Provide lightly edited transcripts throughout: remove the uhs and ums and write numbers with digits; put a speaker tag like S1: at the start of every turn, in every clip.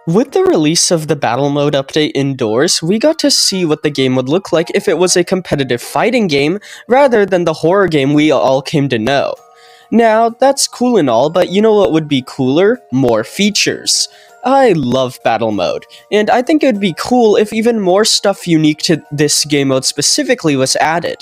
S1: With the release of the Battle Mode update indoors, we got to see what the game would look like if it was a competitive fighting game rather than the horror game we all came to know. Now, that's cool and all, but you know what would be cooler? More features. I love Battle Mode, and I think it would be cool if even more stuff unique to this game mode specifically was added.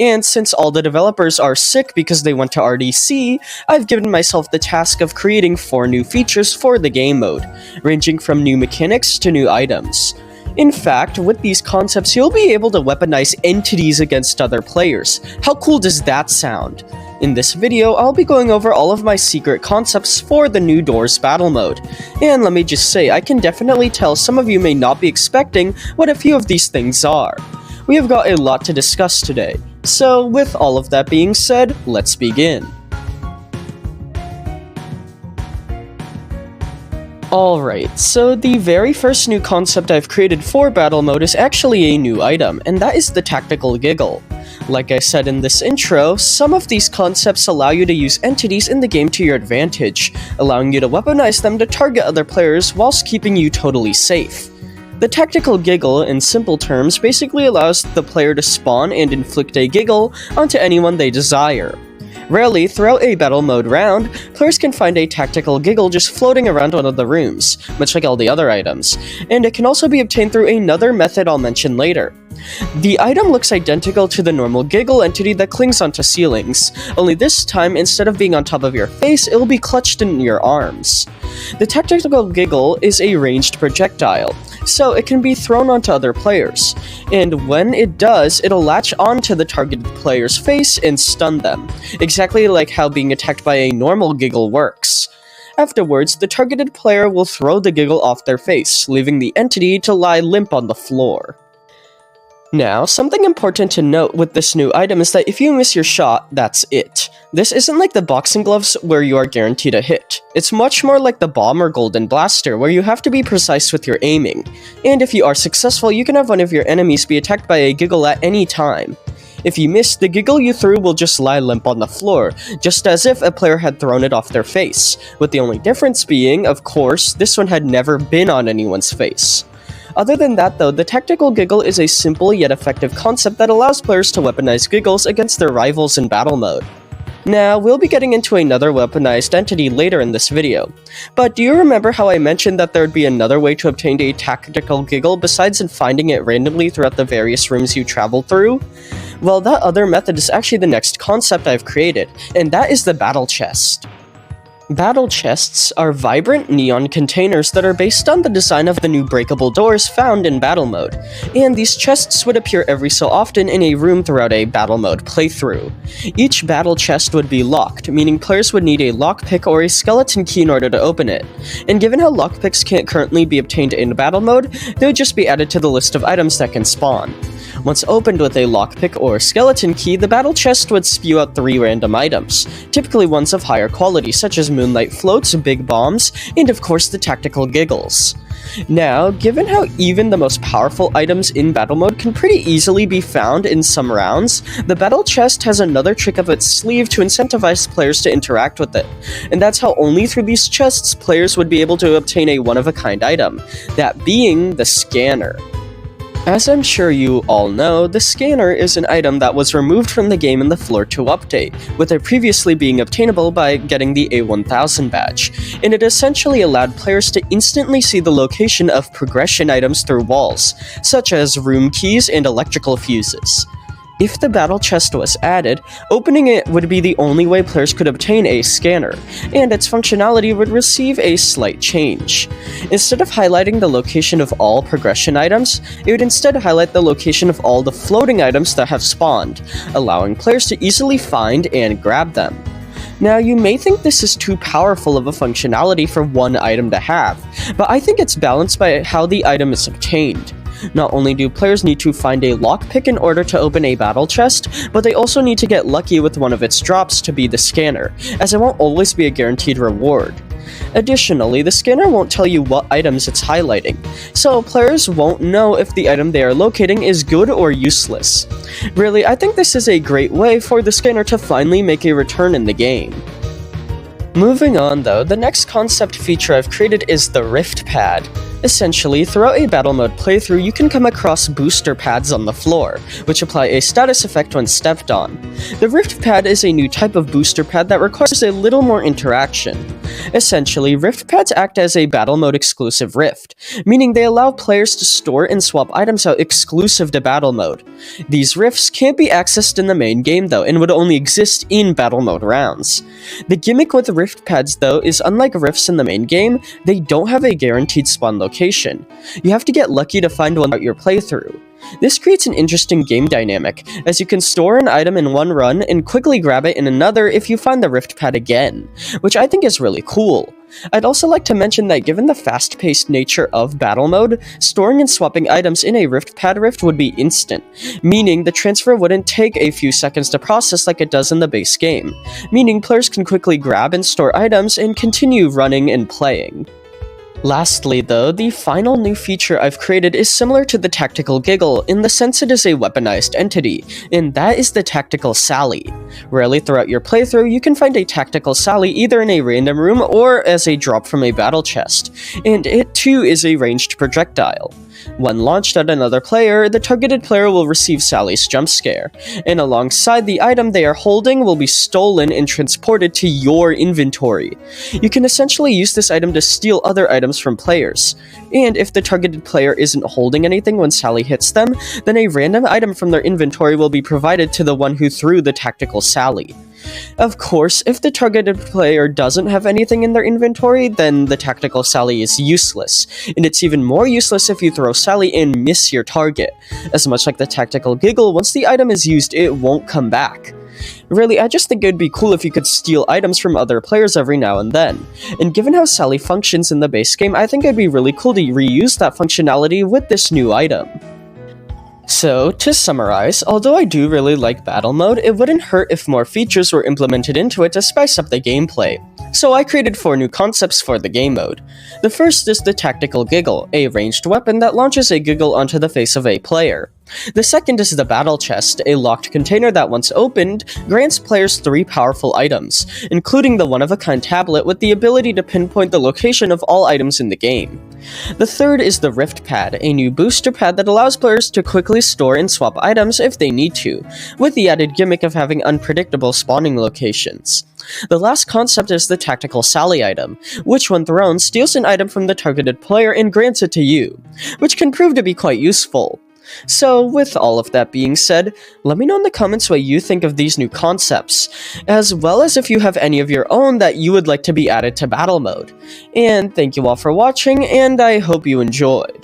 S1: And since all the developers are sick because they went to RDC, I've given myself the task of creating 4 new features for the game mode, ranging from new mechanics to new items. In fact, with these concepts, you'll be able to weaponize entities against other players. How cool does that sound? In this video, I'll be going over all of my secret concepts for the new Doors battle mode. And let me just say, I can definitely tell some of you may not be expecting what a few of these things are. We have got a lot to discuss today. So, with all of that being said, let's begin. Alright, so the very first new concept I've created for battle mode is actually a new item, and that is the tactical giggle. Like I said in this intro, some of these concepts allow you to use entities in the game to your advantage, allowing you to weaponize them to target other players whilst keeping you totally safe. The tactical giggle, in simple terms, basically allows the player to spawn and inflict a giggle onto anyone they desire. Rarely, throughout a battle mode round, players can find a tactical giggle just floating around one of the rooms, much like all the other items, and it can also be obtained through another method I'll mention later. The item looks identical to the normal giggle entity that clings onto ceilings, only this time, instead of being on top of your face, it will be clutched in your arms. The tactical giggle is a ranged projectile, so it can be thrown onto other players, and when it does, it'll latch onto the targeted player's face and stun them, exactly like how being attacked by a normal giggle works. Afterwards, the targeted player will throw the giggle off their face, leaving the entity to lie limp on the floor. Now, something important to note with this new item is that if you miss your shot, that's it. This isn't like the boxing gloves where you are guaranteed a hit. It's much more like the bomb or golden blaster where you have to be precise with your aiming. And if you are successful, you can have one of your enemies be attacked by a giggle at any time. If you miss, the giggle you threw will just lie limp on the floor, just as if a player had thrown it off their face, with the only difference being, of course, this one had never been on anyone's face. Other than that though, the tactical giggle is a simple yet effective concept that allows players to weaponize giggles against their rivals in battle mode. Now, we'll be getting into another weaponized entity later in this video, but do you remember how I mentioned that there would be another way to obtain a tactical giggle besides in finding it randomly throughout the various rooms you travel through? Well, that other method is actually the next concept I've created, and that is the battle chest. Battle chests are vibrant neon containers that are based on the design of the new breakable doors found in battle mode, and these chests would appear every so often in a room throughout a battle mode playthrough. Each battle chest would be locked, meaning players would need a lockpick or a skeleton key in order to open it, and given how lockpicks can't currently be obtained in battle mode, they would just be added to the list of items that can spawn. Once opened with a lockpick or skeleton key, the battle chest would spew out 3 random items, typically ones of higher quality such as moonlight floats, big bombs, and of course the tactical giggles. Now, given how even the most powerful items in battle mode can pretty easily be found in some rounds, the battle chest has another trick up its sleeve to incentivize players to interact with it, and that's how only through these chests players would be able to obtain a one-of-a-kind item, that being the scanner. As I'm sure you all know, the scanner is an item that was removed from the game in the Floor 2 update, with it previously being obtainable by getting the A1000 badge, and it essentially allowed players to instantly see the location of progression items through walls, such as room keys and electrical fuses. If the battle chest was added, opening it would be the only way players could obtain a scanner, and its functionality would receive a slight change. Instead of highlighting the location of all progression items, it would instead highlight the location of all the floating items that have spawned, allowing players to easily find and grab them. Now, you may think this is too powerful of a functionality for one item to have, but I think it's balanced by how the item is obtained. Not only do players need to find a lockpick in order to open a battle chest, but they also need to get lucky with one of its drops to be the scanner, as it won't always be a guaranteed reward. Additionally, the scanner won't tell you what items it's highlighting, so players won't know if the item they are locating is good or useless. Really, I think this is a great way for the scanner to finally make a return in the game. Moving on though, the next concept feature I've created is the Rift Pad. Essentially, throughout a battle mode playthrough, you can come across booster pads on the floor, which apply a status effect when stepped on. The Rift Pad is a new type of booster pad that requires a little more interaction. Essentially, Rift Pads act as a battle mode exclusive rift, meaning they allow players to store and swap items out exclusive to battle mode. These rifts can't be accessed in the main game though, and would only exist in battle mode rounds. The gimmick with Rift Pads though is unlike rifts in the main game, they don't have a guaranteed spawn location. You have to get lucky to find one throughout your playthrough. This creates an interesting game dynamic, as you can store an item in one run and quickly grab it in another if you find the Rift Pad again, which I think is really cool. I'd also like to mention that given the fast-paced nature of battle mode, storing and swapping items in a Rift Pad rift would be instant, meaning the transfer wouldn't take a few seconds to process like it does in the base game, meaning players can quickly grab and store items and continue running and playing. Lastly though, the final new feature I've created is similar to the Tactical Giggle in the sense it is a weaponized entity, and that is the Tactical Sally. Rarely throughout your playthrough, you can find a Tactical Sally either in a random room or as a drop from a battle chest, and it too is a ranged projectile. When launched at another player, the targeted player will receive Sally's jump scare, and alongside the item they are holding will be stolen and transported to your inventory. You can essentially use this item to steal other items from players, and if the targeted player isn't holding anything when Sally hits them, then a random item from their inventory will be provided to the one who threw the Tactical Sally. Of course, if the targeted player doesn't have anything in their inventory, then the Tactical Sally is useless, and it's even more useless if you throw Sally and miss your target. As much like the Tactical Giggle, once the item is used, it won't come back. Really, I just think it would be cool if you could steal items from other players every now and then. And given how Sally functions in the base game, I think it'd be really cool to reuse that functionality with this new item. So, to summarize, although I do really like battle mode, it wouldn't hurt if more features were implemented into it to spice up the gameplay. So I created 4 new concepts for the game mode. The first is the Tactical Giggle, a ranged weapon that launches a giggle onto the face of a player. The second is the Battle Chest, a locked container that once opened, grants players 3 powerful items, including the one-of-a-kind tablet with the ability to pinpoint the location of all items in the game. The third is the Rift Pad, a new booster pad that allows players to quickly store and swap items if they need to, with the added gimmick of having unpredictable spawning locations. The last concept is the Tactical Sally item, which when thrown steals an item from the targeted player and grants it to you, which can prove to be quite useful. So, with all of that being said, let me know in the comments what you think of these new concepts, as well as if you have any of your own that you would like to be added to battle mode. And thank you all for watching, and I hope you enjoyed.